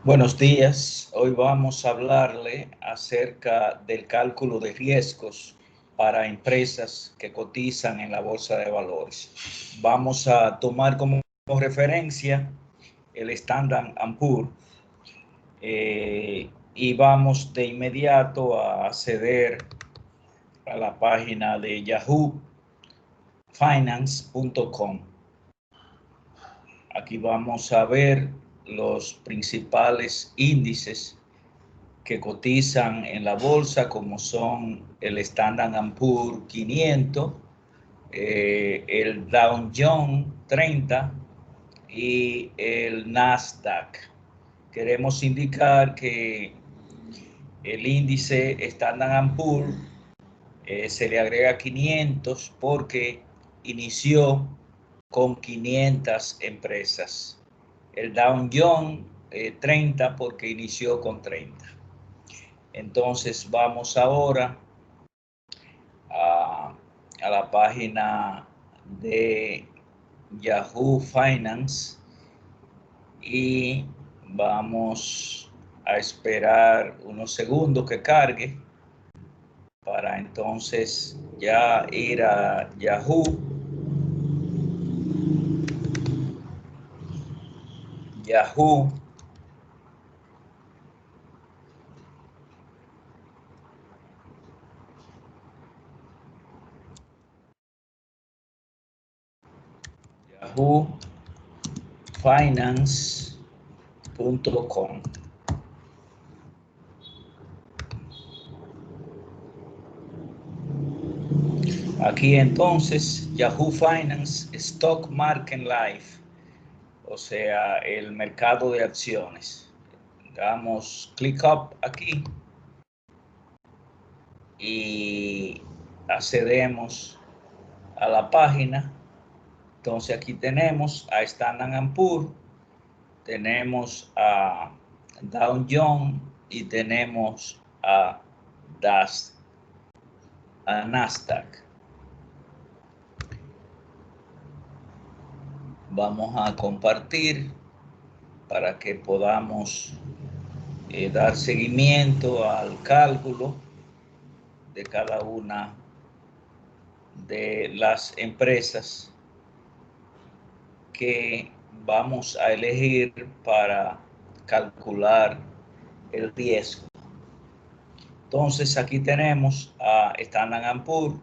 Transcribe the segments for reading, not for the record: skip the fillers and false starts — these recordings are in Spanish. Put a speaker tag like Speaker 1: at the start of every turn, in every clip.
Speaker 1: Buenos días. Hoy vamos a hablarle acerca del cálculo de riesgos para empresas que cotizan en la bolsa de valores. Vamos a tomar como referencia el Standard & Poor's y vamos de inmediato a acceder a la página de yahoofinance.com. Aquí vamos a ver los principales índices que cotizan en la bolsa, como son el Standard & Poor's 500, el Dow Jones 30 y el Nasdaq. Queremos indicar que el índice Standard & Poor's se le agrega 500 porque inició con 500 empresas. El Dow Jones 30 porque inició con 30. Entonces vamos ahora a la página de Yahoo Finance y vamos a esperar unos segundos que cargue para entonces ya ir a Yahoo. yahoofinance.com. Aquí entonces Yahoo Finance Stock Market Life, o sea, el mercado de acciones. Damos clic up aquí y accedemos a la página. Entonces aquí tenemos a Standard & Poor's, tenemos a Dow Jones y tenemos a Nasdaq. Vamos a compartir para que podamos dar seguimiento al cálculo de cada una de las empresas que vamos a elegir para calcular el riesgo. Entonces aquí tenemos a Standard & Poor's,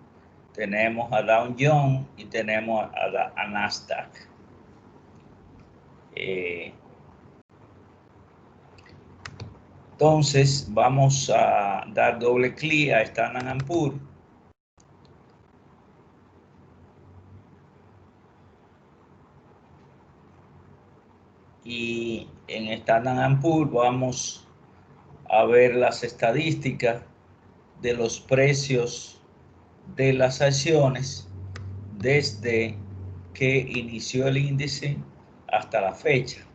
Speaker 1: tenemos a Dow Jones y tenemos a Nasdaq. Entonces vamos a dar doble clic a Standard & Poor's y en Standard & Poor's vamos a ver las estadísticas de los precios de las acciones desde que inició el índice hasta la fecha.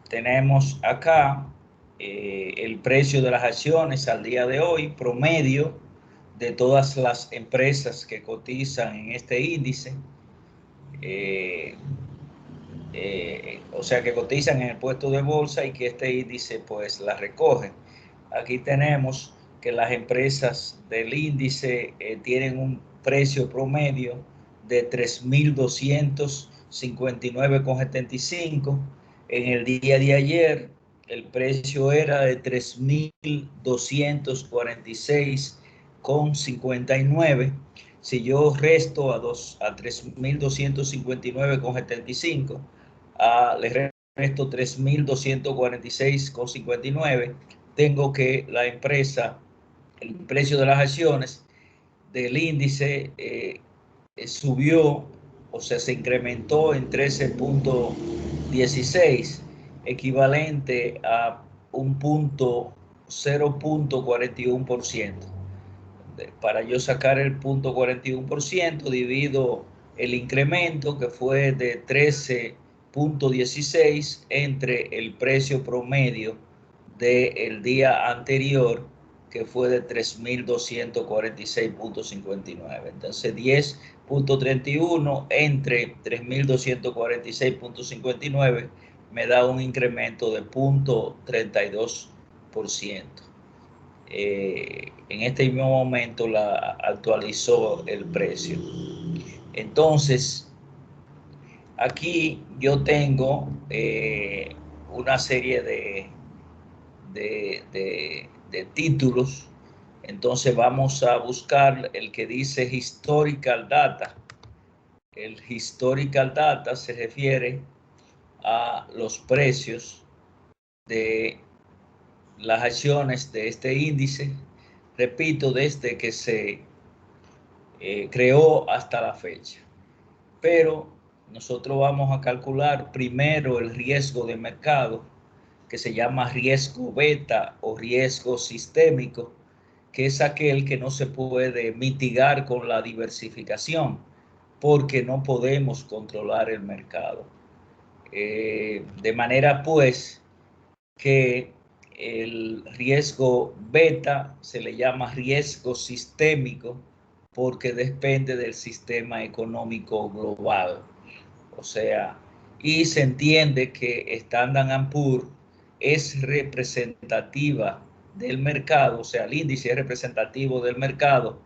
Speaker 1: Tenemos acá el precio de las acciones al día de hoy, promedio de todas las empresas que cotizan en este índice, o sea, que cotizan en el puesto de bolsa y que este índice pues la recoge. Aquí tenemos que las empresas del índice tienen un precio promedio de 3.259,75. En el día de ayer el precio era de 3.246,59. Si yo resto a 3.259,75, le resto 3.246,59, tengo que la empresa, el precio de las acciones del índice subió, o sea, se incrementó en 13.16, equivalente a un 0.41%. Para yo sacar el 0.41%, divido el incremento, que fue de 13.16, entre el precio promedio del día anterior, que fue de 3.246,59. Entonces 10.31 entre 3.246,59 me da un incremento de 0.32%. En este mismo momento la actualizó el precio. Entonces, aquí yo tengo una serie de títulos. Entonces vamos a buscar el que dice Historical Data. El Historical Data se refiere a los precios de las acciones de este índice, repito, desde que se creó hasta la fecha. Pero nosotros vamos a calcular primero el riesgo de mercado, que se llama riesgo beta o riesgo sistémico, que es aquel que no se puede mitigar con la diversificación, porque no podemos controlar el mercado. De manera pues que el riesgo beta se le llama riesgo sistémico porque depende del sistema económico global. O sea, y se entiende que Standard & Poor's es representativa del mercado, o sea, el índice es representativo del mercado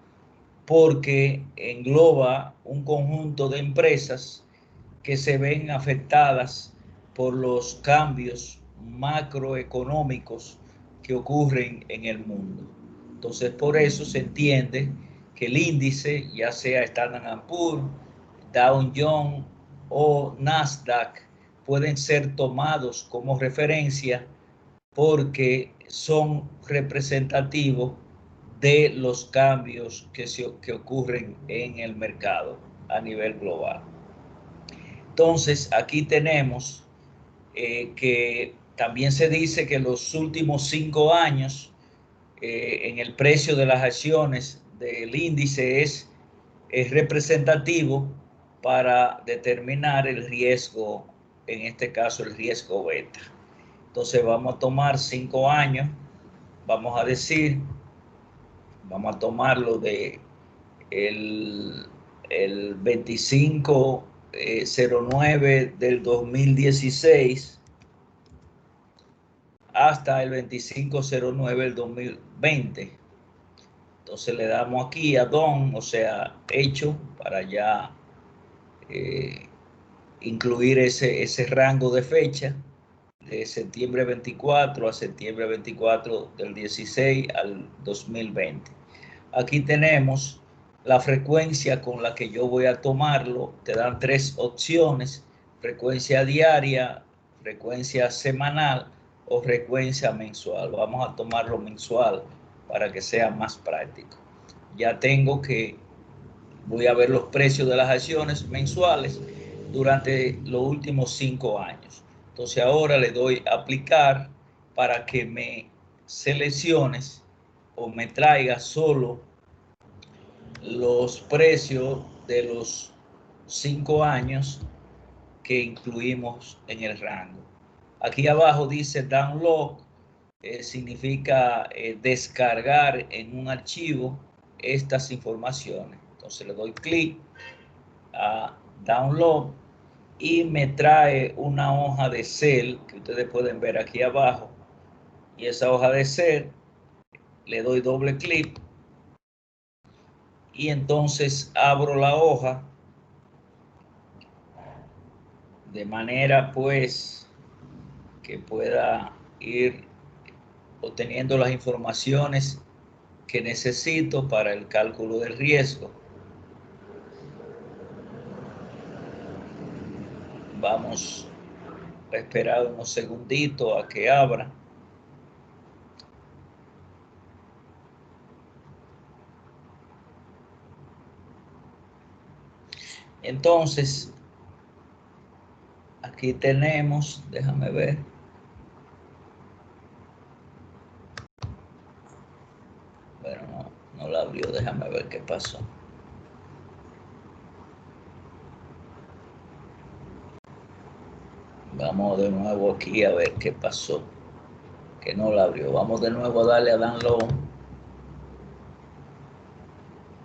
Speaker 1: porque engloba un conjunto de empresas que se ven afectadas por los cambios macroeconómicos que ocurren en el mundo. Entonces, por eso se entiende que el índice, ya sea Standard & Poor's, Dow Jones o Nasdaq, pueden ser tomados como referencia porque son representativos de los cambios que ocurren en el mercado a nivel global. Entonces, aquí tenemos que también se dice que los últimos 5 años en el precio de las acciones del índice es representativo para determinar el riesgo, en este caso el riesgo beta. Entonces vamos a tomar 5 años, vamos a decir, vamos a tomarlo de el 25/09 del 2016 hasta el 25/09 del 2020. Entonces le damos aquí a Don, o sea, hecho, para ya incluir ese rango de fecha de septiembre 24 a septiembre 24 del 16 al 2020. Aquí tenemos la frecuencia con la que yo voy a tomarlo. Te dan 3 opciones: frecuencia diaria, frecuencia semanal o frecuencia mensual. Vamos a tomarlo mensual para que sea más práctico. Ya tengo que voy a ver los precios de las acciones mensuales durante los últimos 5 años. Entonces ahora le doy a aplicar para que me selecciones o me traiga solo los precios de los 5 años que incluimos en el rango. Aquí abajo dice download, significa descargar en un archivo estas informaciones. Entonces le doy clic a download y me trae una hoja de Excel que ustedes pueden ver aquí abajo, y esa hoja de Excel le doy doble clic y entonces abro la hoja de manera pues que pueda ir obteniendo las informaciones que necesito para el cálculo del riesgo. Vamos a esperar unos segunditos a que abra. Entonces, aquí tenemos, déjame ver. Bueno, no la abrió, déjame ver qué pasó. Vamos de nuevo aquí a ver qué pasó, que no la abrió. Vamos de nuevo a darle a download.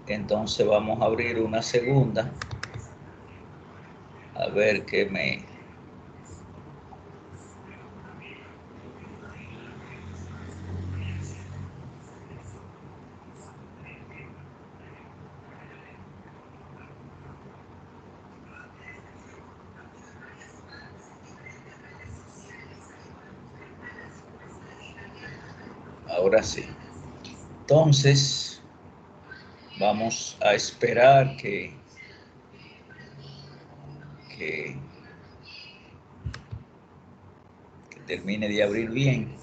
Speaker 1: Entonces vamos a abrir una segunda, a ver qué me Ahora sí. Entonces, vamos a esperar que termine de abrir bien.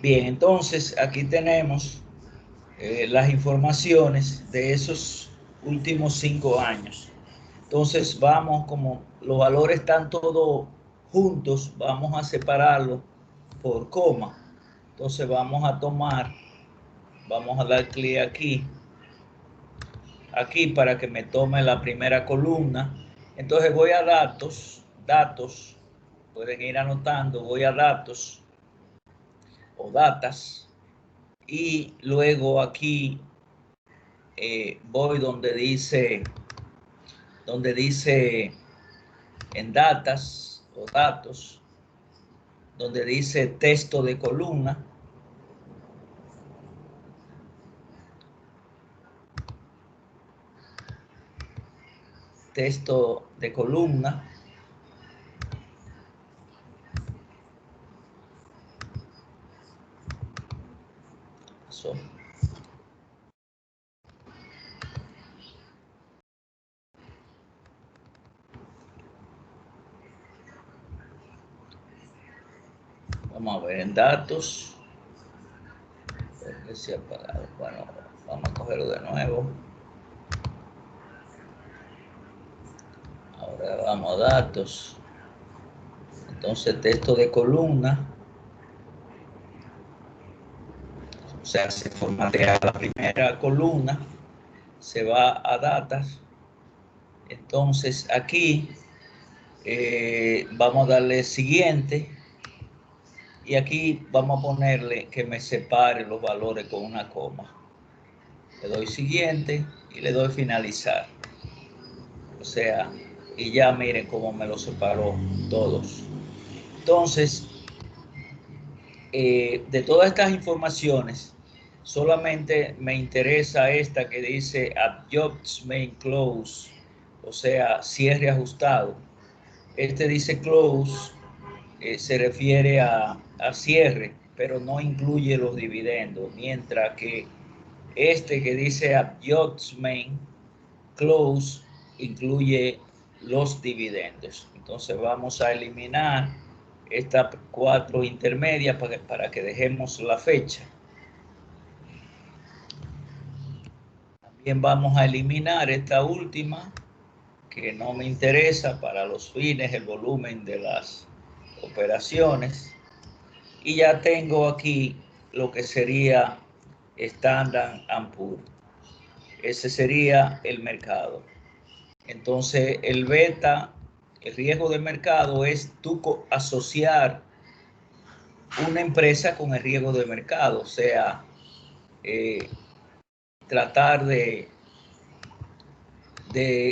Speaker 1: Bien, entonces aquí tenemos las informaciones de esos últimos 5 años. Entonces vamos, como los valores están todos juntos, vamos a separarlos por coma. Entonces vamos a dar clic aquí para que me tome la primera columna. Entonces voy a datos, pueden ir anotando, voy a datos o datas, y luego aquí voy donde dice en datas o datos, donde dice texto de columna. Texto de columna. Eso. Vamos a ver en datos. ¿Por qué se ha apagado? Bueno, vamos a cogerlo de nuevo. Ahora vamos a datos. Entonces texto de columna. O sea, se formatea la primera columna, se va a datas. Entonces aquí vamos a darle siguiente. Y aquí vamos a ponerle que me separe los valores con una coma. Le doy siguiente y le doy finalizar. O sea, y ya miren cómo me lo separó todos. Entonces, de todas estas informaciones, solamente me interesa esta que dice Adjustment Close, o sea, cierre ajustado. Este dice close, se refiere a cierre, pero no incluye los dividendos, mientras que este que dice Adjustment Close incluye los dividendos. Entonces vamos a eliminar estas 4 intermedias para que dejemos la fecha. También vamos a eliminar esta última, que no me interesa para los fines, el volumen de las operaciones. Y ya tengo aquí lo que sería Standard & Poor's. Ese sería el mercado. Entonces, el beta, el riesgo del mercado es tú asociar una empresa con el riesgo del mercado, o sea, tratar de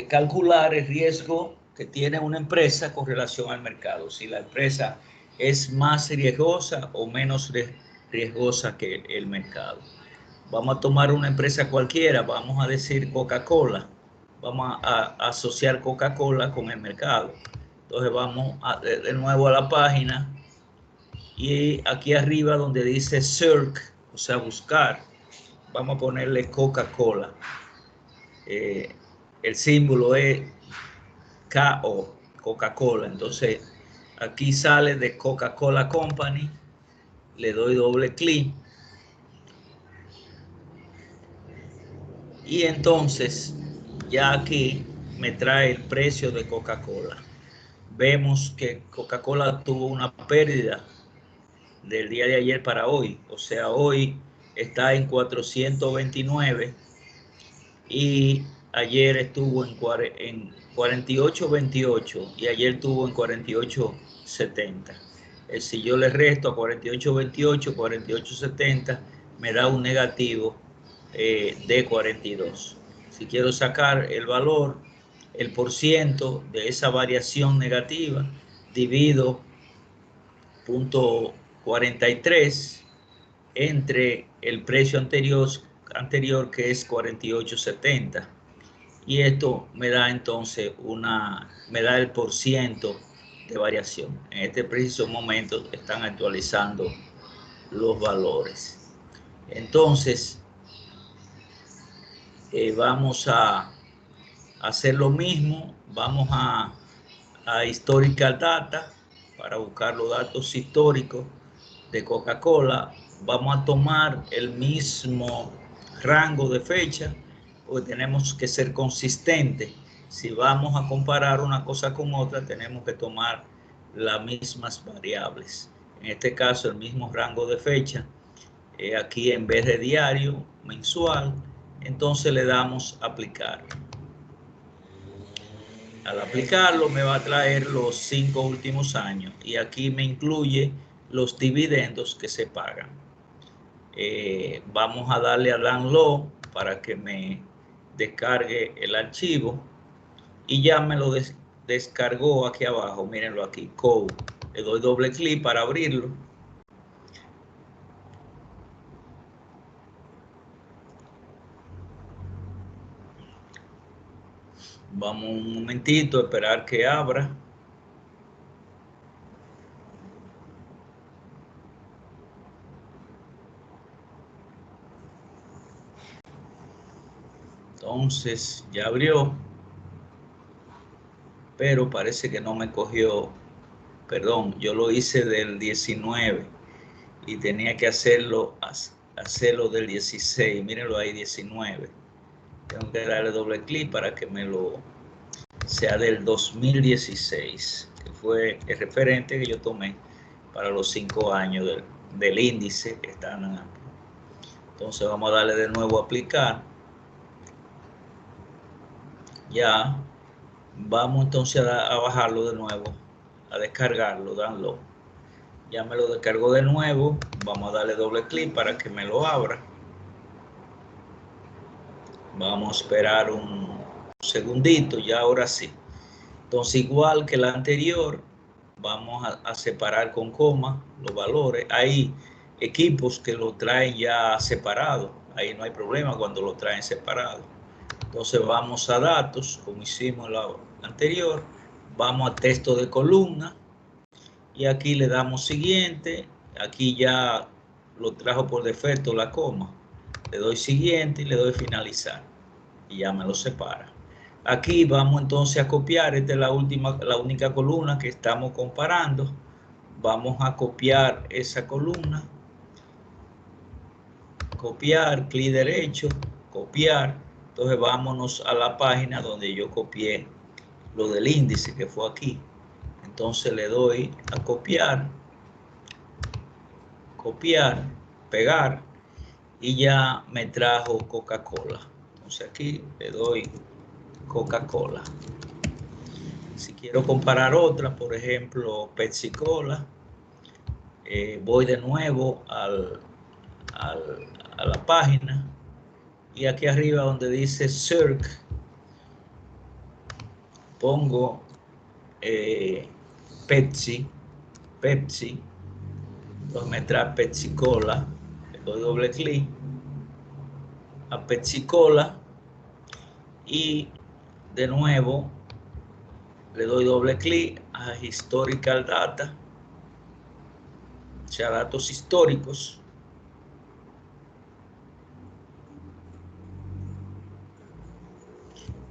Speaker 1: calcular el riesgo que tiene una empresa con relación al mercado. Si la empresa es más riesgosa o menos riesgosa que el mercado. Vamos a tomar una empresa cualquiera, vamos a decir Coca-Cola. Vamos a asociar Coca-Cola con el mercado. Entonces vamos de nuevo a la página y aquí arriba donde dice search, o sea, buscar, vamos a ponerle Coca-Cola. El símbolo es KO, Coca-Cola. Entonces aquí sale de Coca-Cola Company, le doy doble clic y entonces ya aquí me trae el precio de Coca-Cola. Vemos que Coca-Cola tuvo una pérdida del día de ayer para hoy, o sea, hoy está en 429 y ayer estuvo en 48.28 y ayer estuvo en 48.70. Si yo le resto a 48.28, 48.70, me da un negativo de 42. Si quiero sacar el valor, el porciento de esa variación negativa, divido 0.43 entre el precio anterior que es 48.70. y esto me da entonces me da el % de variación. En este preciso momento están actualizando los valores. Entonces, vamos a hacer lo mismo. Vamos a Historical Data para buscar los datos históricos de Coca-Cola. Vamos a tomar el mismo rango de fecha, porque tenemos que ser consistentes. Si vamos a comparar una cosa con otra, tenemos que tomar las mismas variables. En este caso, el mismo rango de fecha. Aquí en vez de diario, mensual, entonces le damos aplicar. Al aplicarlo me va a traer los 5 últimos años y aquí me incluye los dividendos que se pagan. Vamos a darle a download para que me descargue el archivo y ya me lo descargó aquí abajo. Mírenlo aquí, code. Le doy doble clic para abrirlo. Vamos un momentito a esperar que abra. Entonces ya abrió, pero parece que no me cogió. Perdón, yo lo hice del 19 y tenía que hacerlo del 16. Mírenlo ahí, 19. Tengo que darle doble clic para que me lo sea del 2016, que fue el referente que yo tomé para los 5 años del índice Standard & Poor's. Entonces vamos a darle de nuevo a aplicar. Ya vamos entonces a bajarlo de nuevo, a descargarlo, download. Ya me lo descargó de nuevo. Vamos a darle doble clic para que me lo abra. Vamos a esperar un segundito, ya ahora sí. Entonces, igual que la anterior, vamos a separar con coma los valores. Hay equipos que lo traen ya separado. Ahí no hay problema cuando lo traen separado. Entonces vamos a datos, como hicimos la anterior. Vamos a texto de columna. Y aquí le damos siguiente. Aquí ya lo trajo por defecto la coma. Le doy siguiente y le doy finalizar. Y ya me lo separa. Aquí vamos entonces a copiar. Esta es la única columna que estamos comparando. Vamos a copiar esa columna. Copiar, clic derecho, copiar. Entonces vámonos a la página donde yo copié lo del índice, que fue aquí. Entonces le doy a copiar, pegar, y ya me trajo Coca-Cola. Entonces aquí le doy Coca-Cola. Si quiero comparar otra, por ejemplo, Pepsi-Cola, voy de nuevo a la página y aquí arriba donde dice Search, pongo Pepsi, entonces me trae Pepsi-Cola, le doy doble clic a Pepsi-Cola y de nuevo le doy doble clic a Historical Data, o sea, datos históricos.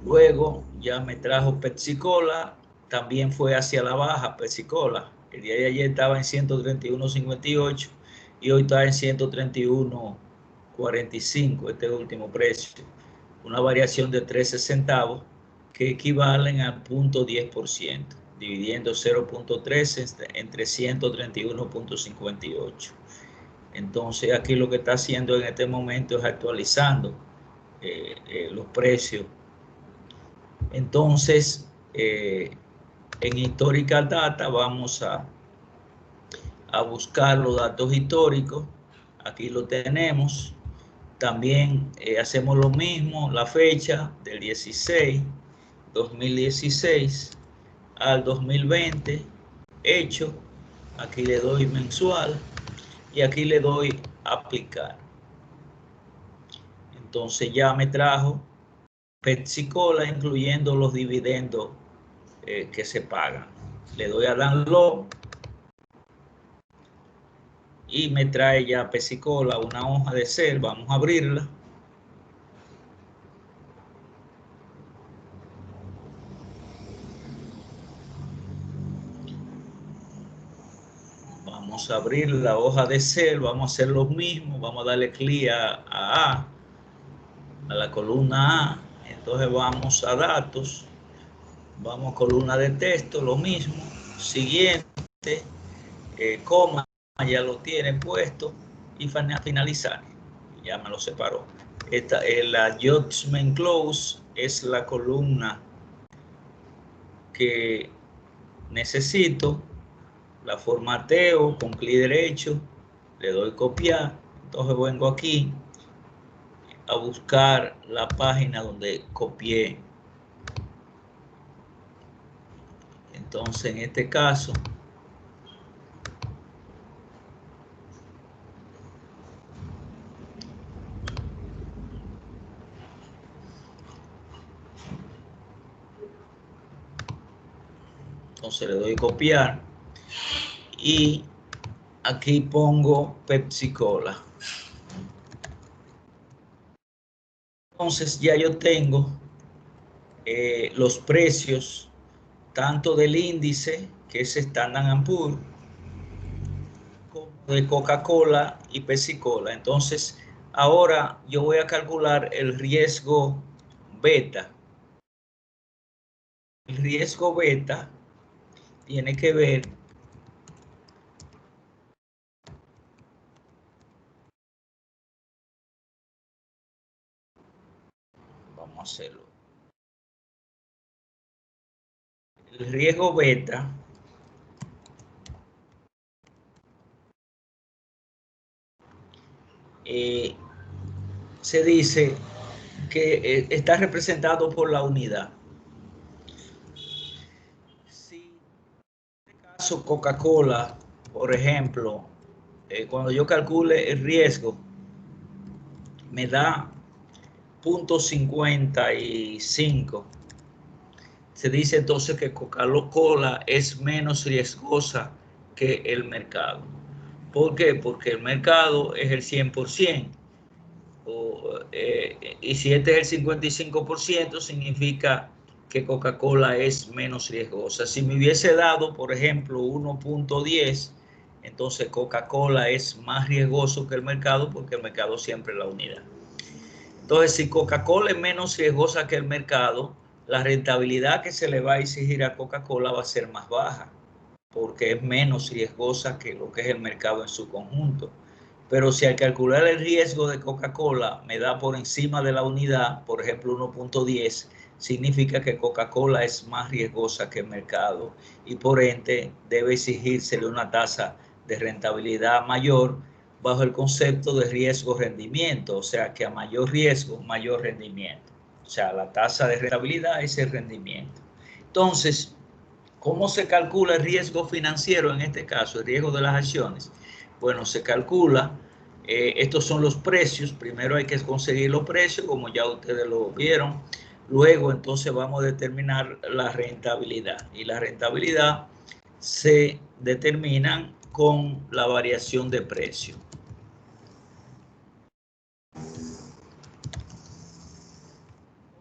Speaker 1: Luego ya me trajo Pepsi-Cola, también fue hacia la baja Pepsi-Cola. El día de ayer estaba en 131.58 y hoy está en 131.45, este último precio. Una variación de 13 centavos que equivalen al 0.10%, dividiendo 0.13 entre 131.58. Entonces aquí lo que está haciendo en este momento es actualizando los precios. Entonces, en Historical Data vamos a buscar los datos históricos. Aquí lo tenemos. También hacemos lo mismo, la fecha del 2016 al 2020 hecho. Aquí le doy mensual y aquí le doy aplicar. Entonces ya me trajo Pepsi Cola, incluyendo los dividendos que se pagan. Le doy a download y me trae ya Pepsi Cola, una hoja de Excel. Vamos a abrirla. Vamos a abrir la hoja de Excel, vamos a hacer lo mismo, vamos a darle clic a la columna A. Entonces vamos a datos, vamos a columna de texto, lo mismo, siguiente, coma, ya lo tiene puesto, y finalizar, ya me lo separó. Esta es la adjustment close, es la columna que necesito, la formateo con clic derecho, le doy copiar, entonces vengo aquí a buscar la página donde copié. Entonces en este caso le doy copiar y aquí pongo Pepsi Cola. Entonces ya yo tengo los precios tanto del índice, que es Standard & Poor's, como de Coca-Cola y Pepsi Cola. Entonces ahora yo voy a calcular el riesgo beta. El riesgo beta tiene que ver vamos a hacerlo. El riesgo beta se dice que está representado por la unidad. Si en este caso Coca-Cola, por ejemplo, cuando yo calcule el riesgo, me da 0.55. Se dice entonces que Coca-Cola es menos riesgosa que el mercado. ¿Por qué? Porque el mercado es el 100%. Y si este es el 55%, significa que Coca-Cola es menos riesgosa. Si me hubiese dado, por ejemplo, 1.10, entonces Coca-Cola es más riesgoso que el mercado, porque el mercado siempre es la unidad. Entonces, si Coca-Cola es menos riesgosa que el mercado, la rentabilidad que se le va a exigir a Coca-Cola va a ser más baja, porque es menos riesgosa que lo que es el mercado en su conjunto. Pero si al calcular el riesgo de Coca-Cola me da por encima de la unidad, por ejemplo 1.10, significa que Coca-Cola es más riesgosa que el mercado y por ende debe exigírsele una tasa de rentabilidad mayor bajo el concepto de riesgo-rendimiento, o sea que a mayor riesgo, mayor rendimiento. O sea, la tasa de rentabilidad es el rendimiento. Entonces, ¿cómo se calcula el riesgo financiero en este caso, el riesgo de las acciones? Bueno, se calcula, estos son los precios, primero hay que conseguir los precios, como ya ustedes lo vieron, luego entonces vamos a determinar la rentabilidad, y la rentabilidad se determina con la variación de precio.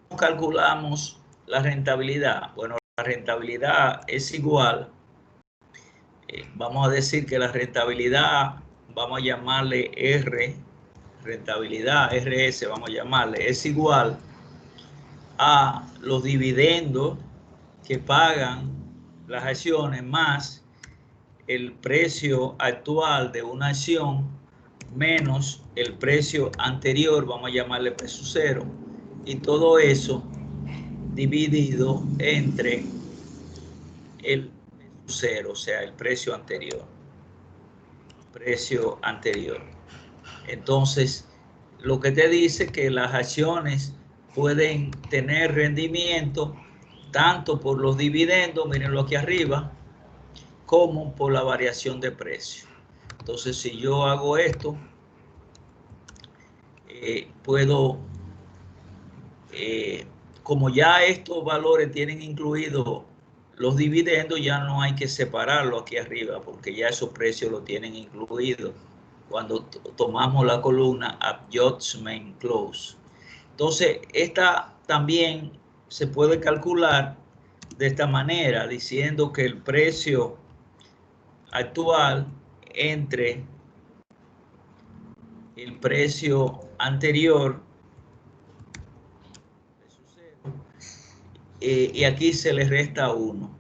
Speaker 1: ¿Cómo calculamos la rentabilidad? Bueno, la rentabilidad es igual, vamos a decir que la rentabilidad, vamos a llamarle R, rentabilidad, RS, vamos a llamarle, es igual a los dividendos que pagan las acciones más el precio actual de una acción menos el precio anterior, vamos a llamarle precio cero, y todo eso dividido entre el cero, o sea, el precio anterior. Entonces, lo que te dice que las acciones pueden tener rendimiento tanto por los dividendos, mírenlo aquí arriba, como por la variación de precio. Entonces, si yo hago esto, puedo como ya estos valores tienen incluidos los dividendos, ya no hay que separarlo aquí arriba, porque ya esos precios lo tienen incluidos cuando tomamos la columna Adjustment Close. Entonces, esta también se puede calcular de esta manera, diciendo que el precio actual entre el precio anterior y aquí se le resta 1.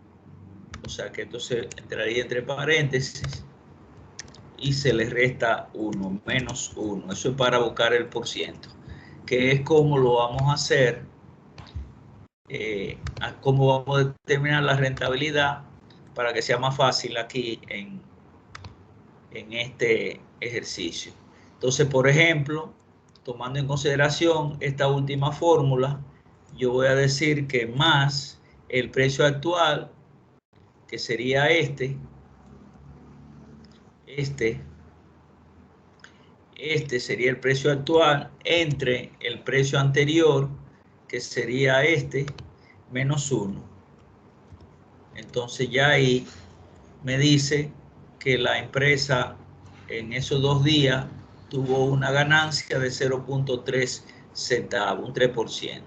Speaker 1: O sea que entonces entraría entre paréntesis y se le resta 1, menos 1. Eso es para buscar el porciento, que es como lo vamos a hacer, cómo vamos a determinar la rentabilidad para que sea más fácil aquí en este ejercicio. Entonces, por ejemplo, tomando en consideración esta última fórmula, yo voy a decir que más el precio actual, que sería este sería el precio actual, entre el precio anterior, que sería menos 1. Entonces ya ahí me dice que la empresa en esos 2 días tuvo una ganancia de 0.3 centavos, un 3%.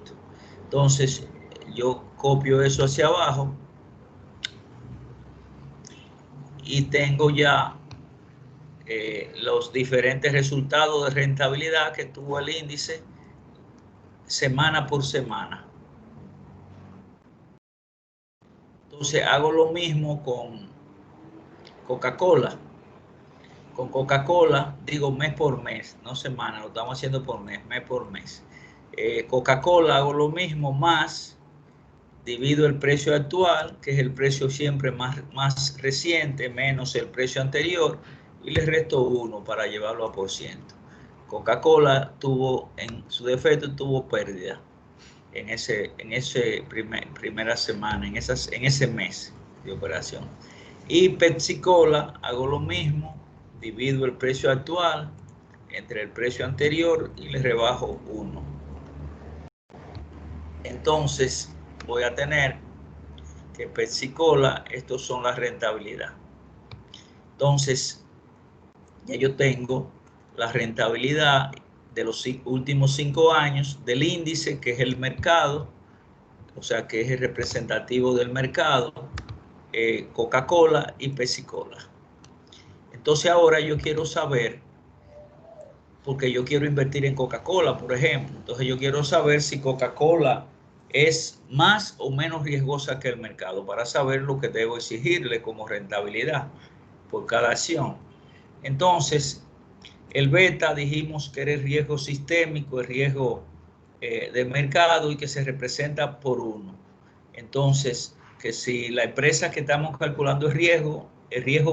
Speaker 1: Entonces yo copio eso hacia abajo y tengo ya los diferentes resultados de rentabilidad que tuvo el índice semana por semana. Entonces hago lo mismo con Coca-Cola. Con Coca-Cola digo mes por mes, no semana, lo estamos haciendo por mes por mes. Coca-Cola hago lo mismo, más divido el precio actual, que es el precio siempre más reciente, menos el precio anterior, y le resto 1 para llevarlo a por ciento. Coca-Cola tuvo, en su defecto, tuvo pérdida en ese primera semana, en ese mes de operación. Y Pepsi-Cola hago lo mismo, divido el precio actual entre el precio anterior y le rebajo 1. Entonces voy a tener que Pepsi-Cola, estos son las rentabilidad. Entonces ya yo tengo la rentabilidad de los últimos 5 años del índice, que es el mercado, o sea que es el representativo del mercado, Coca-Cola y Pepsi-Cola. Entonces ahora yo quiero saber, porque yo quiero invertir en Coca-Cola, por ejemplo, entonces yo quiero saber si Coca-Cola es más o menos riesgosa que el mercado, para saber lo que debo exigirle como rentabilidad por cada acción. Entonces, el beta dijimos que era el riesgo sistémico, el riesgo de mercado, y que se representa por 1. Entonces, que si la empresa que estamos calculando el riesgo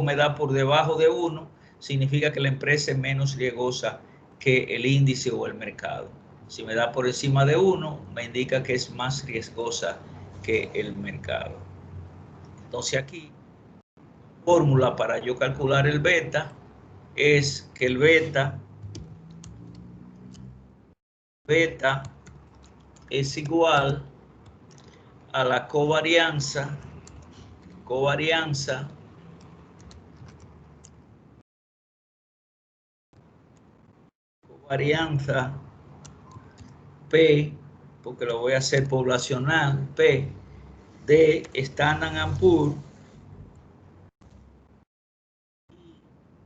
Speaker 1: me da por debajo de 1, significa que la empresa es menos riesgosa que el índice o el mercado. Si me da por encima de 1, me indica que es más riesgosa que el mercado. Entonces aquí, la fórmula para yo calcular el beta es que el beta es igual a la covarianza P, porque lo voy a hacer poblacional, P de Standard & Poor's,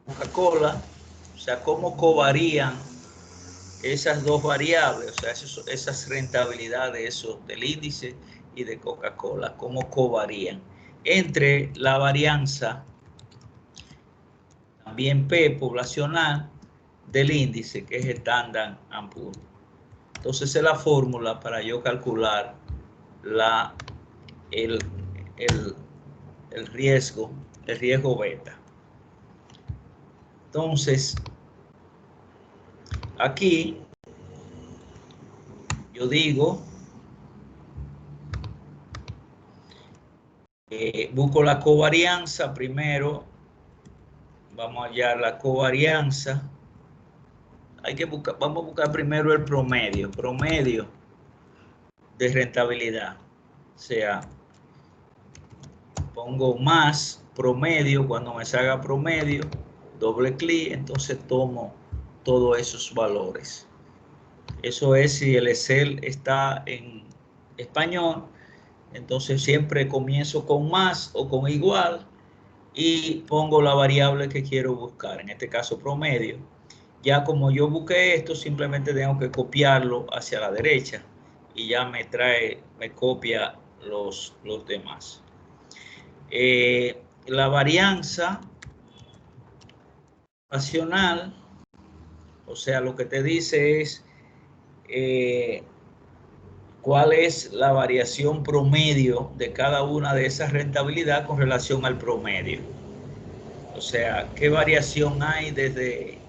Speaker 1: Coca-Cola, o sea, cómo covarían esas dos variables, o sea, esas rentabilidades del índice y de Coca-Cola, cómo covarían entre la varianza, también P poblacional, del índice, que es Standard & Poor's. Entonces es la fórmula para yo calcular el riesgo beta. Entonces, aquí yo digo, busco la covarianza primero. Vamos a hallar la covarianza. Vamos a buscar primero el promedio. de rentabilidad. O sea, pongo más promedio, cuando me salga promedio, doble clic, entonces tomo todos esos valores. Eso es si el Excel está en español, entonces siempre comienzo con más o con igual y pongo la variable que quiero buscar, en este caso promedio. Ya como yo busqué esto, simplemente tengo que copiarlo hacia la derecha y ya me copia los demás. La varianza racional, o sea, lo que te dice es cuál es la variación promedio de cada una de esas rentabilidades con relación al promedio. O sea, qué variación hay desde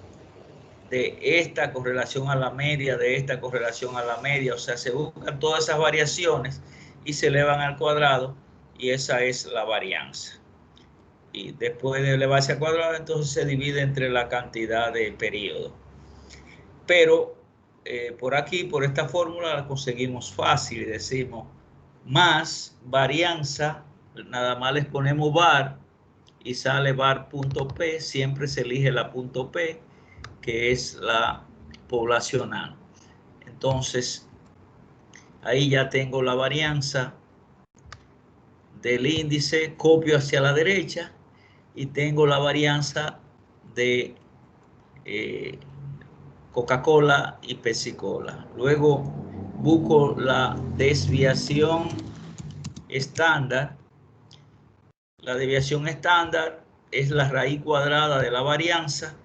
Speaker 1: de esta con relación a la media, de esta con relación a la media. O sea, se buscan todas esas variaciones y se elevan al cuadrado y esa es la varianza. Y después de elevarse al cuadrado, entonces se divide entre la cantidad de periodos. Pero por aquí, por esta fórmula, la conseguimos fácil y decimos más varianza, nada más les ponemos var y sale var.p, siempre se elige la punto P, que es la poblacional. Entonces, ahí ya tengo la varianza del índice, copio hacia la derecha y tengo la varianza de Coca-Cola y Pepsi-Cola. Luego busco la desviación estándar. La desviación estándar es la raíz cuadrada de la varianza.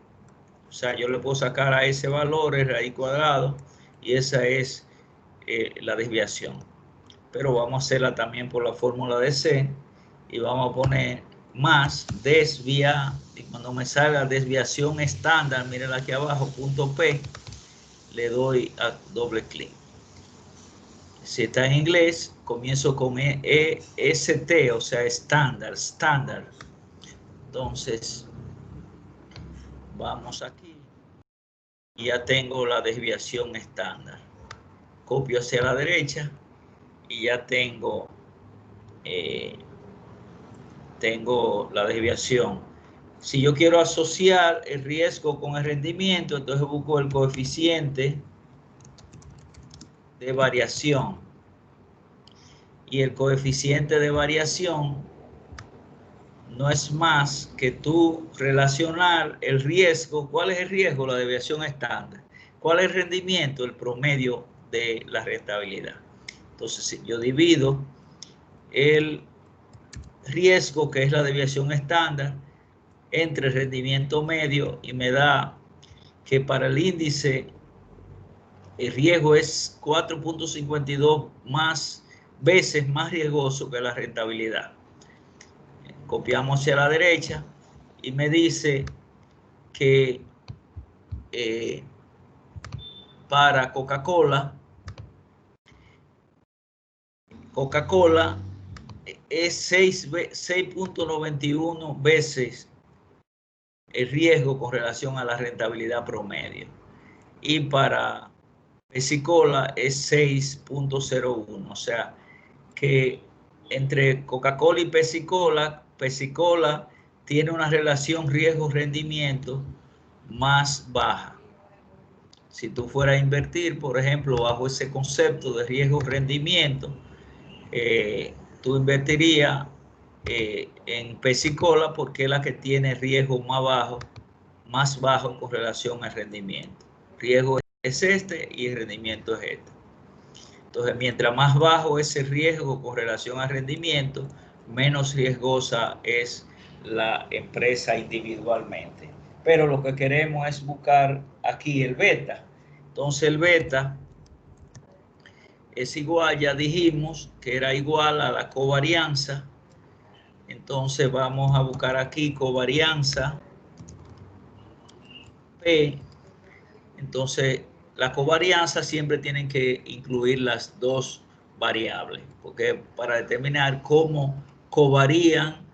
Speaker 1: O sea, yo le puedo sacar a ese valor el raíz cuadrado y esa es la desviación. Pero vamos a hacerla también por la fórmula de C y vamos a poner más desvia, y cuando me salga desviación estándar, miren aquí abajo, punto P, le doy a doble clic. Si está en inglés, comienzo con EST, o sea, estándar. Entonces, vamos aquí y ya tengo la desviación estándar. Copio hacia la derecha y ya tengo la desviación. Si yo quiero asociar el riesgo con el rendimiento, entonces busco el coeficiente de variación. Y el coeficiente de variación no es más que tú relacionar el riesgo. ¿Cuál es el riesgo? La desviación estándar. ¿Cuál es el rendimiento? El promedio de la rentabilidad. Entonces, si yo divido el riesgo, que es la desviación estándar, entre el rendimiento medio y me da que para el índice el riesgo es 4.52 veces más riesgoso que la rentabilidad. Copiamos hacia la derecha y me dice que para Coca-Cola es 6.91 veces el riesgo con relación a la rentabilidad promedio. Y para Pepsi-Cola es 6.01. O sea que entre Coca-Cola y Pepsi-Cola tiene una relación riesgo-rendimiento más baja. Si tú fueras a invertir, por ejemplo, bajo ese concepto de riesgo-rendimiento, tú invertirías en Pepsi-Cola porque es la que tiene riesgo más bajo con relación al rendimiento. Riesgo es este y el rendimiento es este. Entonces, mientras más bajo es el riesgo con relación al rendimiento, menos riesgosa es la empresa individualmente. Pero lo que queremos es buscar aquí el beta. Entonces, el beta es igual, ya dijimos que era igual a la covarianza. Entonces, vamos a buscar aquí covarianza P. Entonces, la covarianza siempre tienen que incluir las dos variables, porque para determinar cómo covarían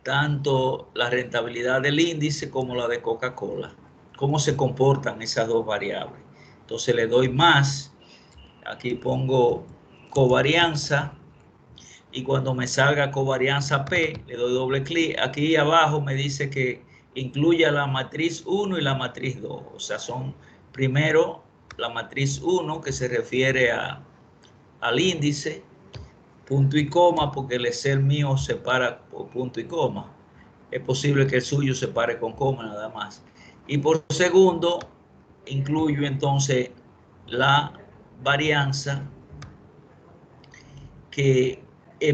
Speaker 1: tanto la rentabilidad del índice como la de Coca-Cola, cómo se comportan esas dos variables. Entonces le doy más, aquí pongo covarianza, y cuando me salga covarianza P, le doy doble clic. Aquí abajo me dice que incluya la matriz 1 y la matriz 2. O sea, son primero la matriz 1, que se refiere al índice, punto y coma, porque el Excel mío separa por punto y coma. Es posible que el suyo se pare con coma nada más. Y por segundo, incluyo entonces la varianza que,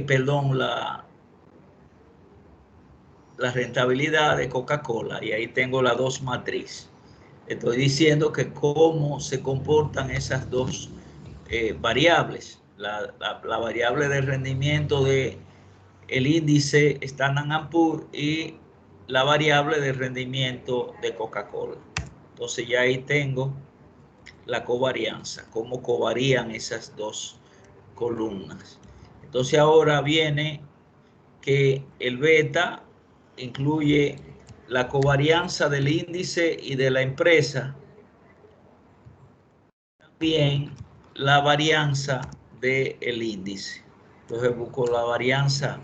Speaker 1: perdón, la rentabilidad de Coca-Cola, y ahí tengo las dos matrices. Estoy diciendo que cómo se comportan esas dos variables. La variable de rendimiento de el índice Standard & Poor's y la variable de rendimiento de Coca-Cola. Entonces ya ahí tengo la covarianza, cómo covarían esas dos columnas. Entonces ahora viene que el beta incluye la covarianza del índice y de la empresa, también la varianza del índice. Entonces busco la varianza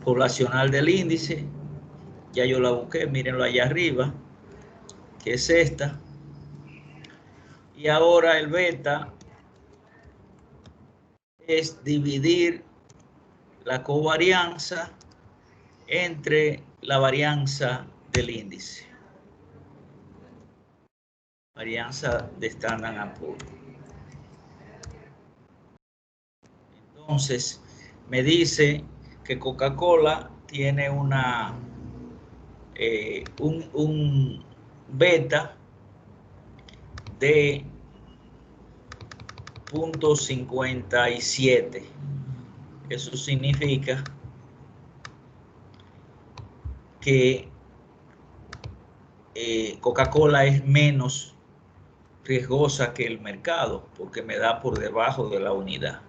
Speaker 1: poblacional del índice, ya yo la busqué, mírenlo allá arriba, que es esta. Y ahora el beta es dividir la covarianza entre la varianza del índice, varianza de Standard & Poor's. Entonces me dice que Coca-Cola tiene una un beta de 0.57. Eso significa que Coca-Cola es menos riesgosa que el mercado, porque me da por debajo de la unidad.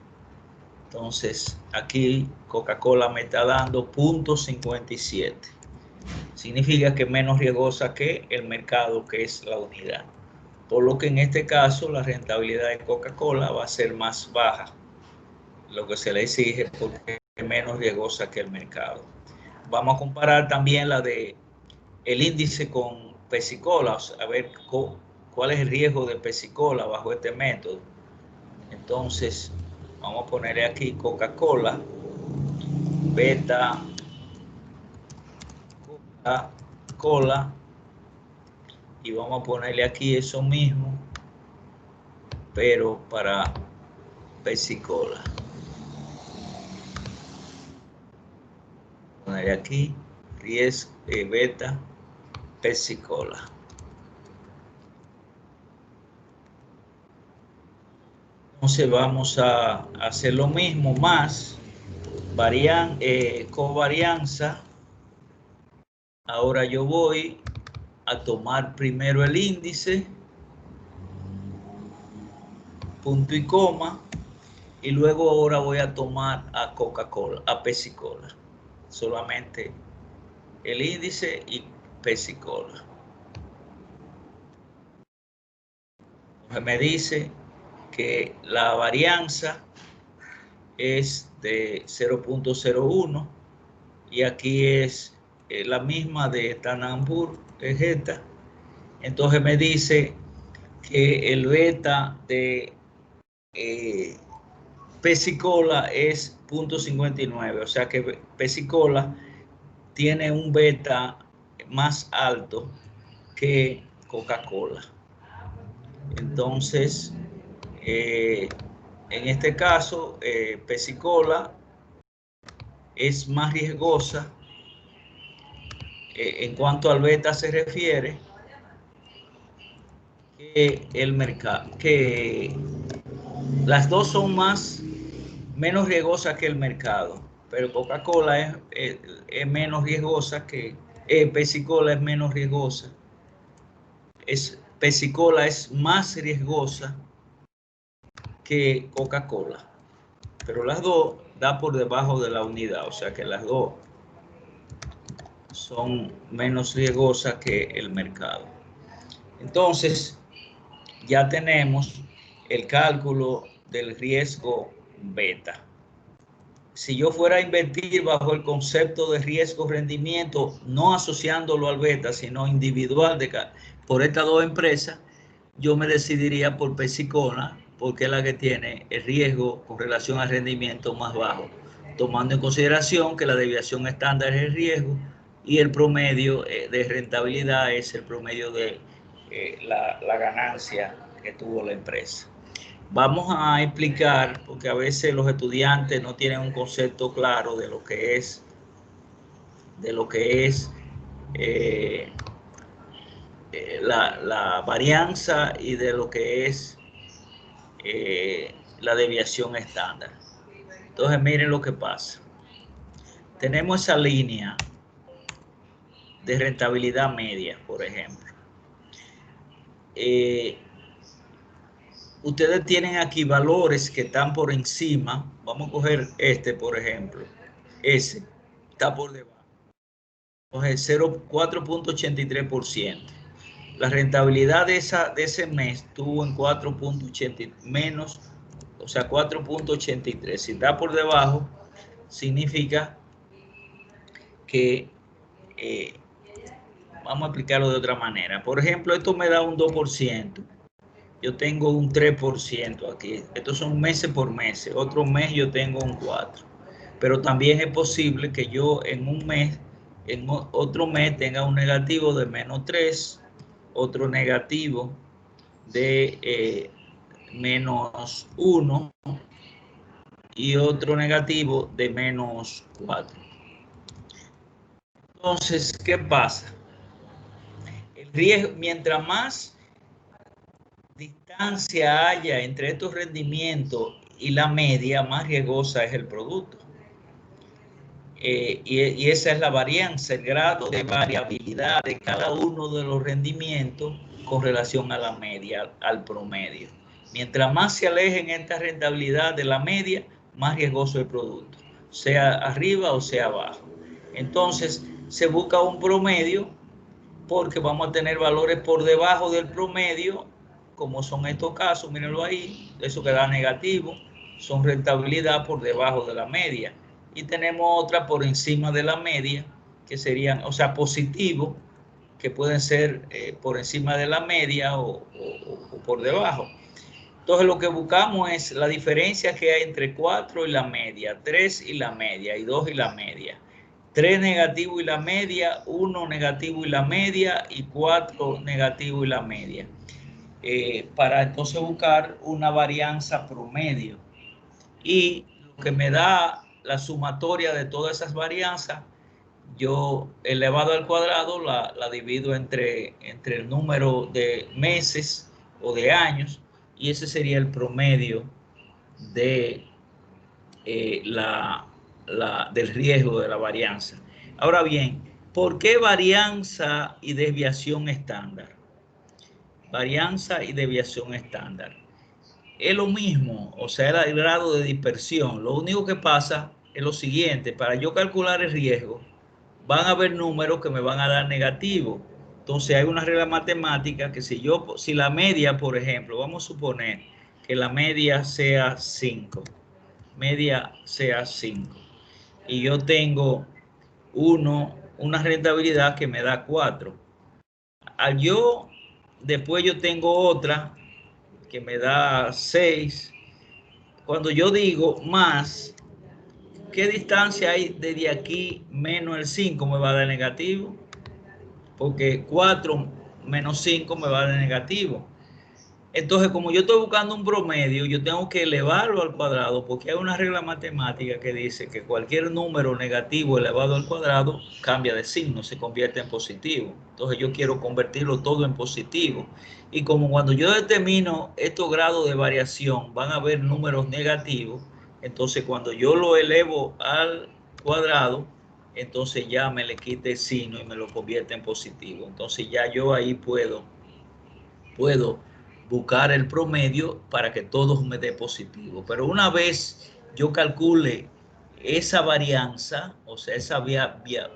Speaker 1: Entonces aquí Coca-Cola me está dando 0.57. Significa que es menos riesgosa que el mercado, que es la unidad. Por lo que en este caso la rentabilidad de Coca-Cola va a ser más baja, lo que se le exige, porque es menos riesgosa que el mercado. Vamos a comparar también la de el índice con Pepsi-Cola, a ver cuál es el riesgo de Pepsi-Cola bajo este método. Entonces vamos a ponerle aquí Coca-Cola, beta Coca-Cola, y vamos a ponerle aquí eso mismo, pero para Pepsi-Cola. Ponerle aquí riesgo beta Pepsi-Cola. Entonces vamos a hacer lo mismo, más covarianza. Ahora yo voy a tomar primero el índice, punto y coma, y luego ahora voy a tomar a Coca-Cola, a Pepsi-Cola. Solamente el índice y Pepsi-Cola. Me dice que la varianza es de 0.01 y aquí es la misma de Standard & Poor's, es esta. Entonces me dice que el beta de Pepsi-Cola es 0.59, o sea que Pepsi-Cola tiene un beta más alto que Coca-Cola. Entonces, en este caso, Pepsi-Cola es más riesgosa en cuanto al beta se refiere que el mercado, que las dos son menos riesgosas que el mercado, pero Coca-Cola es menos riesgosa que Pepsi-Cola es menos riesgosa. Pepsi-Cola es más riesgosa que Coca-Cola, pero las dos da por debajo de la unidad, o sea que las dos son menos riesgosas que el mercado. Entonces ya tenemos el cálculo del riesgo beta. Si yo fuera a invertir bajo el concepto de riesgo-rendimiento, no asociándolo al beta, sino individual por estas dos empresas, yo me decidiría por Pepsi-Cola, porque es la que tiene el riesgo con relación al rendimiento más bajo, tomando en consideración que la desviación estándar es el riesgo y el promedio de rentabilidad es el promedio de la ganancia que tuvo la empresa. Vamos a explicar, porque a veces los estudiantes no tienen un concepto claro de lo que es la varianza y de lo que es la desviación estándar. Entonces miren lo que pasa. Tenemos esa línea de rentabilidad media, por ejemplo. Ustedes tienen aquí valores que están por encima. Vamos a coger este, por ejemplo. Ese está por debajo. Entonces, 4.83%. La rentabilidad de ese mes estuvo en 4.80 menos, o sea, 4.83. Si está por debajo, significa que, vamos a explicarlo de otra manera. Por ejemplo, esto me da un 2%. Yo tengo un 3% aquí. Estos son meses por meses. Otro mes yo tengo un 4%. Pero también es posible que yo en un mes, en otro mes tenga un negativo de menos 3, otro negativo de menos 1 y otro negativo de menos 4. Entonces, ¿qué pasa? El riesgo, mientras más distancia haya entre estos rendimientos y la media, más riesgosa es el producto. Y esa es la varianza, el grado de variabilidad de cada uno de los rendimientos con relación a la media, al promedio. Mientras más se alejen esta rentabilidad de la media, más riesgoso el producto, sea arriba o sea abajo. Entonces, se busca un promedio porque vamos a tener valores por debajo del promedio, como son estos casos, mírenlo ahí, eso que da negativo, son rentabilidad por debajo de la media. Y tenemos otra por encima de la media, que serían, o sea, positivo, que pueden ser por encima de la media o por debajo. Entonces lo que buscamos es la diferencia que hay entre 4 y la media, 3 y la media, y 2 y la media. 3 negativo y la media, 1 negativo y la media, y 4 negativo y la media. Para entonces buscar una varianza promedio. Y lo que me da la sumatoria de todas esas varianzas, yo elevado al cuadrado la divido entre el número de meses o de años, y ese sería el promedio de del riesgo de la varianza. Ahora bien, ¿por qué varianza y desviación estándar? Varianza y desviación estándar. Es lo mismo, o sea, el grado de dispersión. Lo único que pasa es lo siguiente: para yo calcular el riesgo, van a haber números que me van a dar negativo. Entonces hay una regla matemática que si la media, por ejemplo, vamos a suponer que la media sea 5, y yo tengo una rentabilidad que me da 4. Después yo tengo otra que me da 6. Cuando yo digo más, ¿qué distancia hay desde aquí menos el 5? Me va a dar negativo, porque 4 menos 5 me va a dar negativo. Entonces, como yo estoy buscando un promedio, yo tengo que elevarlo al cuadrado, porque hay una regla matemática que dice que cualquier número negativo elevado al cuadrado cambia de signo, se convierte en positivo. Entonces, yo quiero convertirlo todo en positivo. Y como cuando yo determino estos grados de variación van a haber números negativos, entonces cuando yo lo elevo al cuadrado, entonces ya me le quite el signo y me lo convierte en positivo. Entonces ya yo ahí puedo buscar el promedio para que todo me dé positivo. Pero una vez yo calcule esa varianza, o sea, esa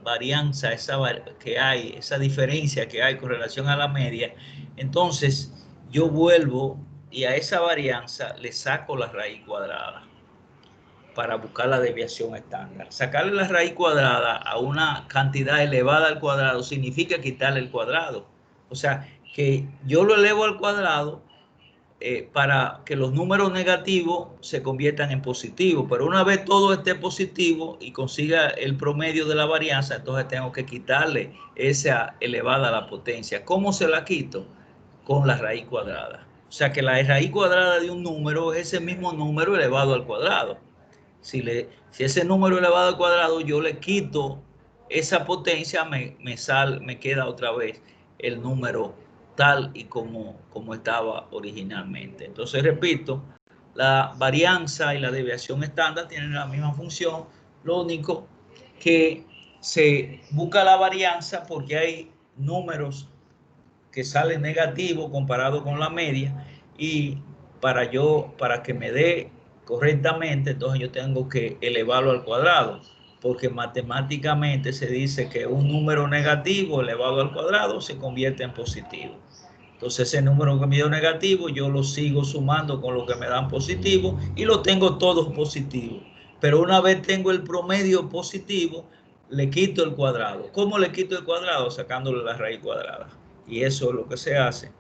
Speaker 1: varianza, esa diferencia que hay con relación a la media, entonces yo vuelvo y a esa varianza le saco la raíz cuadrada. para buscar la desviación estándar. Sacarle la raíz cuadrada a una cantidad elevada al cuadrado significa quitarle el cuadrado. O sea, que yo lo elevo al cuadrado para que los números negativos se conviertan en positivos. Pero una vez todo esté positivo y consiga el promedio de la varianza, entonces tengo que quitarle esa elevada a la potencia. ¿Cómo se la quito? Con la raíz cuadrada. O sea que la raíz cuadrada de un número es ese mismo número elevado al cuadrado. Si ese número elevado al cuadrado yo le quito esa potencia, me queda otra vez el número tal y como estaba originalmente. Entonces, repito, la varianza y la desviación estándar tienen la misma función, lo único que se busca la varianza porque hay números que salen negativos comparado con la media, y para que me dé correctamente, entonces yo tengo que elevarlo al cuadrado, porque matemáticamente se dice que un número negativo elevado al cuadrado se convierte en positivo. Entonces ese número que me dio negativo yo lo sigo sumando con lo que me dan positivo y lo tengo todos positivos. Pero una vez tengo el promedio positivo, le quito el cuadrado. ¿Cómo le quito el cuadrado? Sacándole la raíz cuadrada. Y eso es lo que se hace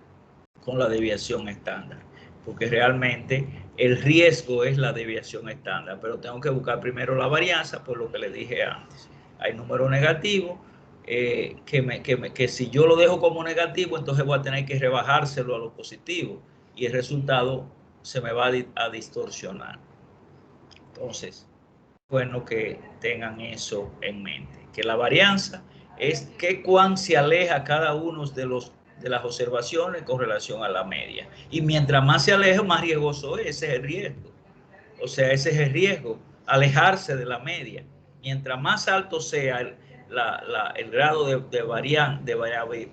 Speaker 1: con la desviación estándar, porque realmente el riesgo es la desviación estándar, pero tengo que buscar primero la varianza, por lo que les dije antes. Hay números negativos que si yo lo dejo como negativo, entonces voy a tener que rebajárselo a lo positivo y el resultado se me va a distorsionar. Entonces, bueno que tengan eso en mente, que la varianza es que cuán se aleja cada uno de las observaciones con relación a la media. Y mientras más se aleja, más riesgoso es, ese es el riesgo. O sea, ese es el riesgo, alejarse de la media. Mientras más alto sea el grado de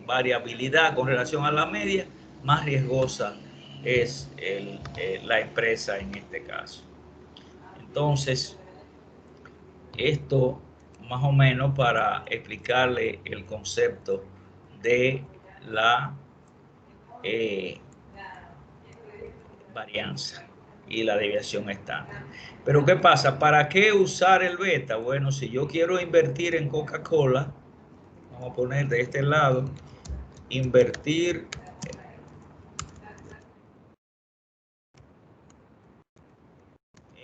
Speaker 1: variabilidad con relación a la media, más riesgosa es la empresa en este caso. Entonces, esto más o menos para explicarle el concepto de la varianza y la desviación estándar. Pero ¿qué pasa? ¿Para qué usar el beta? Bueno, si yo quiero invertir en Coca-Cola, vamos a poner de este lado, invertir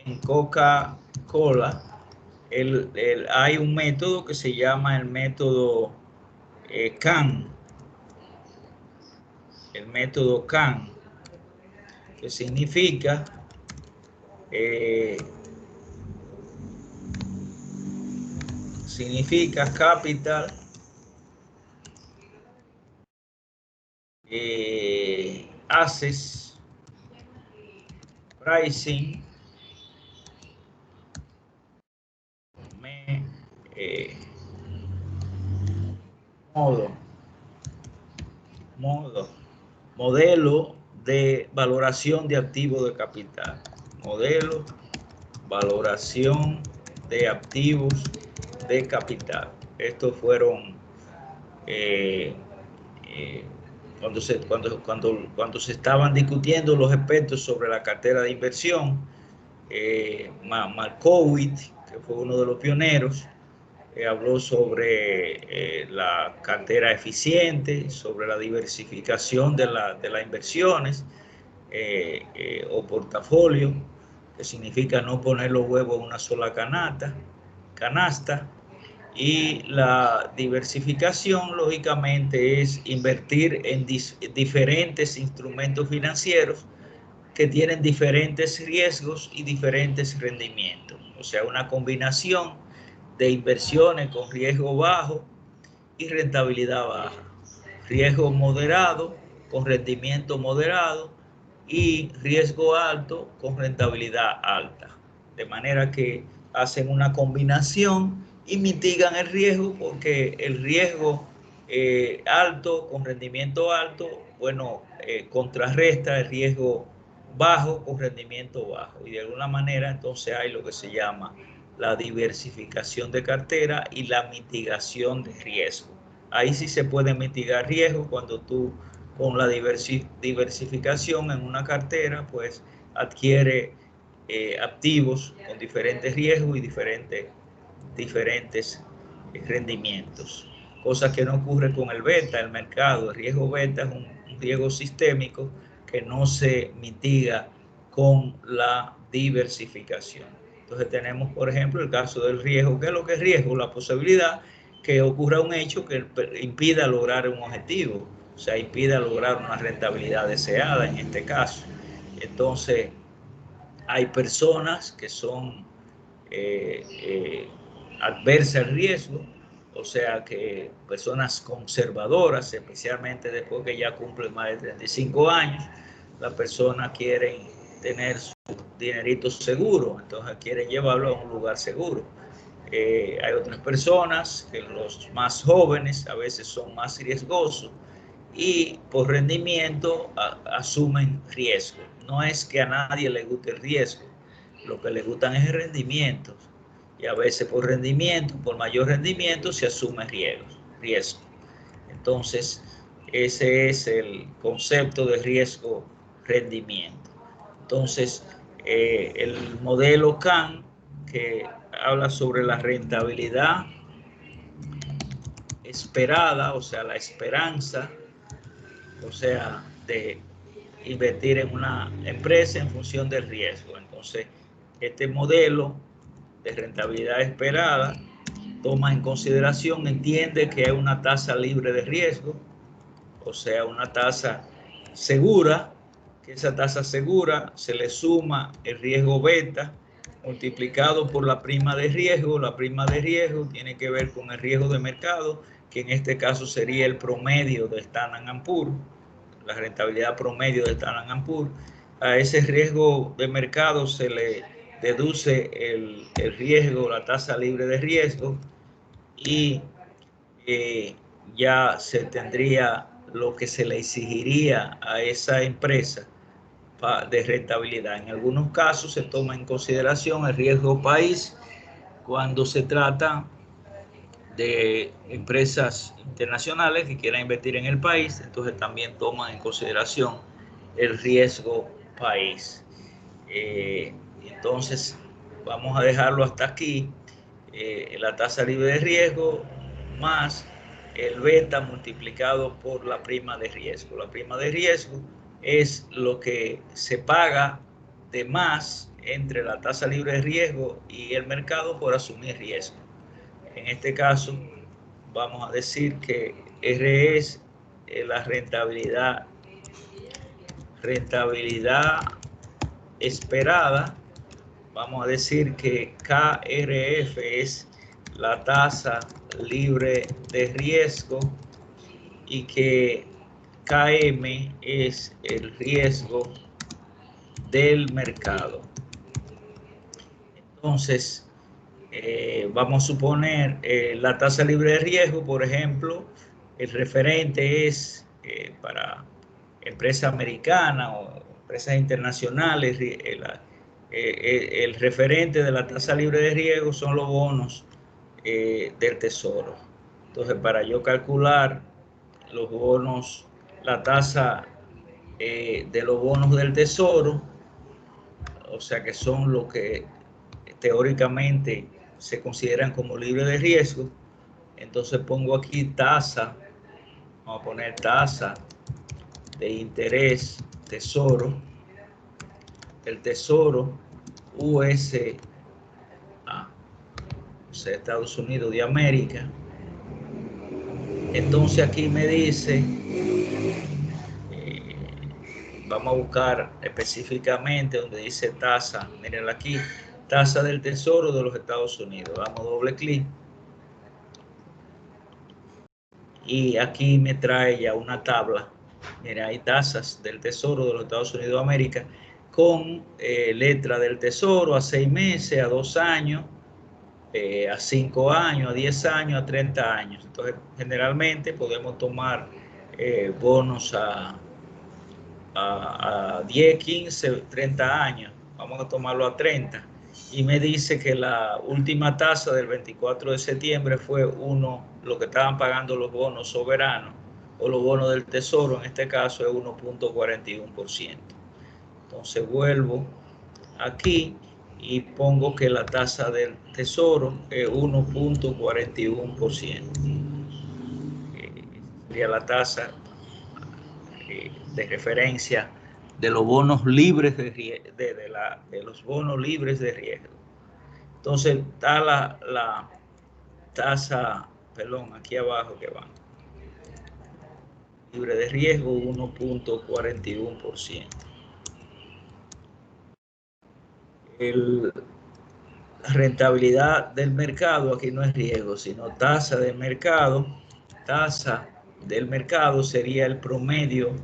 Speaker 1: en Coca-Cola, hay un método que se llama el método CAN, el método CAN, que significa capital, assets, pricing, modelo de valoración de activos de capital. Modelo, valoración de activos de capital. Estos fueron cuando se estaban discutiendo los aspectos sobre la cartera de inversión. Markowitz, que fue uno de los pioneros, habló sobre la cartera eficiente, sobre la diversificación de las inversiones o portafolio, que significa no poner los huevos en una sola canasta. Y la diversificación, lógicamente, es invertir en diferentes instrumentos financieros que tienen diferentes riesgos y diferentes rendimientos. O sea, una combinación de inversiones con riesgo bajo y rentabilidad baja. Riesgo moderado con rendimiento moderado y riesgo alto con rentabilidad alta. De manera que hacen una combinación y mitigan el riesgo, porque el riesgo alto con rendimiento alto, bueno, contrarresta el riesgo bajo con rendimiento bajo. Y de alguna manera entonces hay lo que se llama la diversificación de cartera y la mitigación de riesgo. Ahí sí se puede mitigar riesgo cuando tú con la diversificación en una cartera pues adquiere activos con diferentes riesgos y diferentes rendimientos. Cosa que no ocurre con el beta, el mercado. El riesgo beta es un riesgo sistémico que no se mitiga con la diversificación. Entonces tenemos, por ejemplo, el caso del riesgo. ¿Qué es lo que es riesgo? La posibilidad que ocurra un hecho que impida lograr un objetivo, o sea, impida lograr una rentabilidad deseada en este caso. Entonces, hay personas que son adversas al riesgo, o sea que personas conservadoras, especialmente después que ya cumplen más de 35 años, las personas quieren tener su dinerito seguro, entonces quieren llevarlo a un lugar seguro. Hay otras personas que los más jóvenes a veces son más riesgosos y por rendimiento asumen riesgo. No es que a nadie le guste el riesgo, lo que le gustan es el rendimiento. Y a veces por rendimiento, por mayor rendimiento, se asume riesgo. Entonces, ese es el concepto de riesgo-rendimiento. Entonces, el modelo Kahn, que habla sobre la rentabilidad esperada, o sea, la esperanza, o sea, de invertir en una empresa en función del riesgo. Entonces, este modelo de rentabilidad esperada toma en consideración, entiende que hay una tasa libre de riesgo, o sea, una tasa segura, que esa tasa segura se le suma el riesgo beta multiplicado por la prima de riesgo. La prima de riesgo tiene que ver con el riesgo de mercado, que en este caso sería el promedio de Standard & Poor's, la rentabilidad promedio de Standard & Poor's. A ese riesgo de mercado se le deduce el riesgo, la tasa libre de riesgo, y ya se tendría lo que se le exigiría a esa empresa de rentabilidad. En algunos casos se toma en consideración el riesgo país cuando se trata de empresas internacionales que quieran invertir en el país, entonces también toman en consideración el riesgo país. Entonces vamos a dejarlo hasta aquí. La tasa libre de riesgo más el beta multiplicado por la prima de riesgo. La prima de riesgo es lo que se paga de más entre la tasa libre de riesgo y el mercado por asumir riesgo. En este caso, vamos a decir que R es la rentabilidad esperada. Vamos a decir que KRF es la tasa libre de riesgo y que KM es el riesgo del mercado. Entonces, vamos a suponer la tasa libre de riesgo, por ejemplo, el referente es para empresas americanas o empresas internacionales, el referente de la tasa libre de riesgo son los bonos del Tesoro. Entonces, para yo calcular los bonos, la tasa de los bonos del Tesoro, o sea que son lo que teóricamente se consideran como libres de riesgo, entonces pongo aquí tasa, vamos a poner tasa de interés Tesoro, el Tesoro USA, o sea, Estados Unidos de América. Entonces aquí me dice, vamos a buscar específicamente donde dice tasa, miren aquí, tasa del Tesoro de los Estados Unidos. Damos doble clic y aquí me trae ya una tabla. Mira, hay tasas del Tesoro de los Estados Unidos de América con letra del Tesoro a 6 meses, a 2 años, a 5 años, a 10 años, a 30 años. Entonces, generalmente podemos tomar bonos a 10, 15, 30 años. Vamos a tomarlo a 30. Y me dice que la última tasa del 24 de septiembre fue lo que estaban pagando los bonos soberanos o los bonos del Tesoro, en este caso es 1.41%. Entonces vuelvo aquí y pongo que la tasa del tesoro es 1.41%. Sería la tasa de referencia de los bonos libres de los bonos libres de riesgo. Entonces está la tasa, perdón, aquí abajo que va, libre de riesgo 1.41%. La rentabilidad del mercado aquí no es riesgo, sino tasa de mercado. Tasa del mercado sería el promedio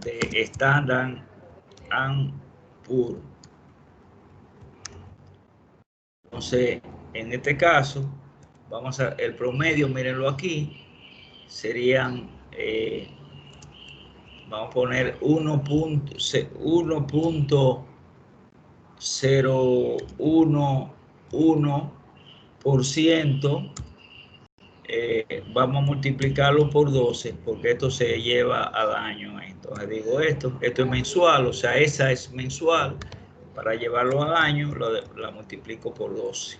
Speaker 1: de Standard & Poor's. Entonces, en este caso, vamos a el promedio, mírenlo aquí, serían, vamos a poner 1.011%. Vamos a multiplicarlo por 12 porque esto se lleva al año. Entonces digo esto es mensual, o sea, esa es mensual. Para llevarlo al año la multiplico por 12.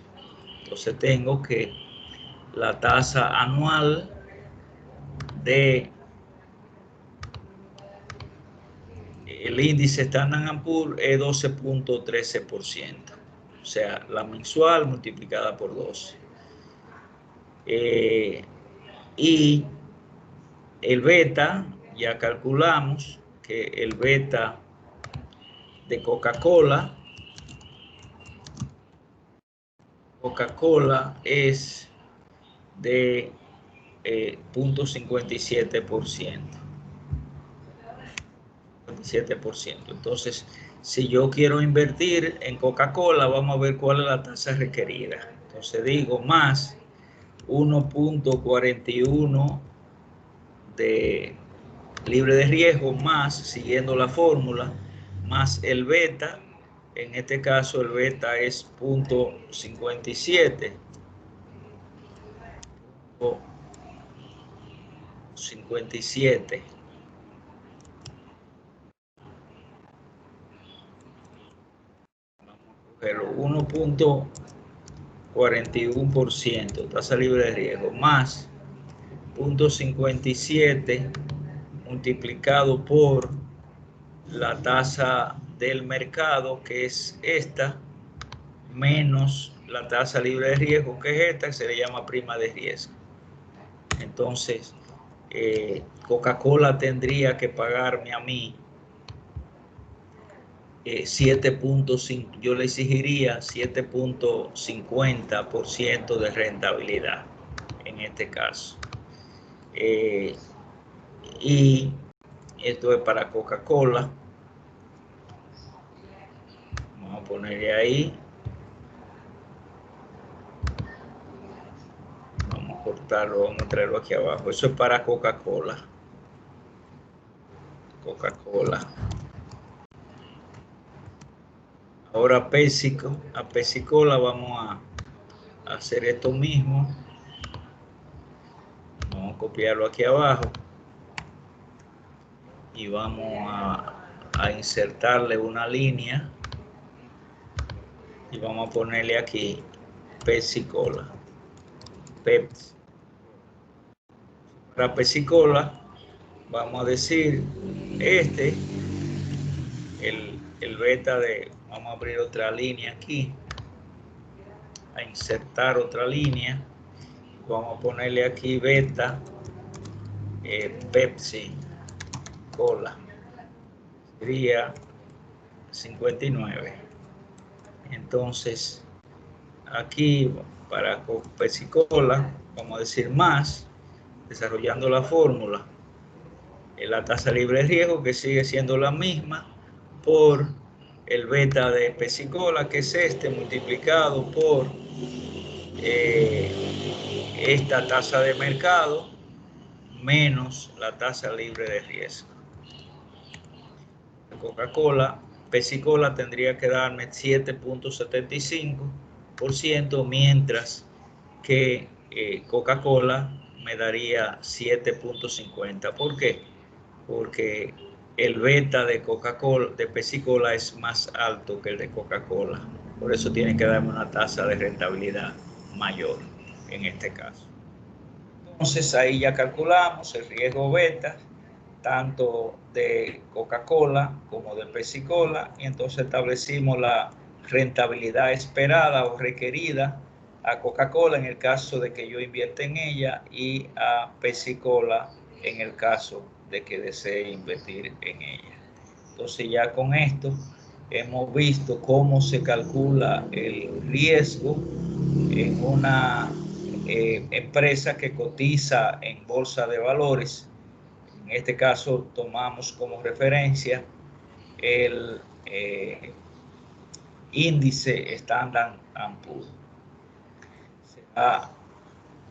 Speaker 1: Entonces tengo que la tasa anual de el índice Standard & Poor's es 12.13%. O sea, la mensual multiplicada por 12. Y el beta, ya calculamos que el beta de Coca-Cola es de 0.57%. Entonces, si yo quiero invertir en Coca-Cola, vamos a ver cuál es la tasa requerida. Entonces digo más 1.41 de libre de riesgo, más, siguiendo la fórmula, más el beta. En este caso el beta es 0.57. 57. Pero 1.41%, tasa libre de riesgo, más 0.57 multiplicado por la tasa del mercado, que es esta, menos la tasa libre de riesgo, que es esta, que se le llama prima de riesgo. Entonces, Coca-Cola tendría que pagarme a mí 7.5, yo le exigiría 7.50% de rentabilidad en este caso. Y esto es para Coca-Cola. Vamos a ponerle ahí. Vamos a cortarlo, vamos a traerlo aquí abajo. Eso es para Coca-Cola. Coca-Cola. Ahora a Pepsi-Cola vamos a hacer esto mismo. Vamos a copiarlo aquí abajo y vamos a insertarle una línea y vamos a ponerle aquí Pepsi-Cola. Pepsi. Para Pepsi-Cola vamos a decir el beta de, vamos a abrir otra línea aquí, a insertar otra línea, vamos a ponerle aquí beta Pepsi-Cola, sería 59. Entonces aquí para Pepsi-Cola vamos a decir más, desarrollando la fórmula, la tasa libre de riesgo, que sigue siendo la misma, por el beta de Pepsi-Cola, que es este, multiplicado por esta tasa de mercado, menos la tasa libre de riesgo. Coca-Cola, Pepsi-Cola tendría que darme 7.75%, mientras que Coca-Cola me daría 7.50%. ¿Por qué? Porque el beta de Coca-Cola, de Pepsi-Cola, es más alto que el de Coca-Cola. Por eso tiene que darme una tasa de rentabilidad mayor en este caso. Entonces ahí ya calculamos el riesgo beta, tanto de Coca-Cola como de Pepsi-Cola, y entonces establecimos la rentabilidad esperada o requerida a Coca-Cola en el caso de que yo invierta en ella y a Pepsi-Cola en el caso de que desee invertir en ella. Entonces ya con esto hemos visto cómo se calcula el riesgo en una empresa que cotiza en bolsa de valores. En este caso tomamos como referencia el índice Standard & Poor's. Será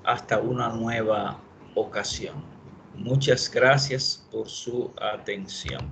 Speaker 1: hasta una nueva ocasión. Muchas gracias por su atención.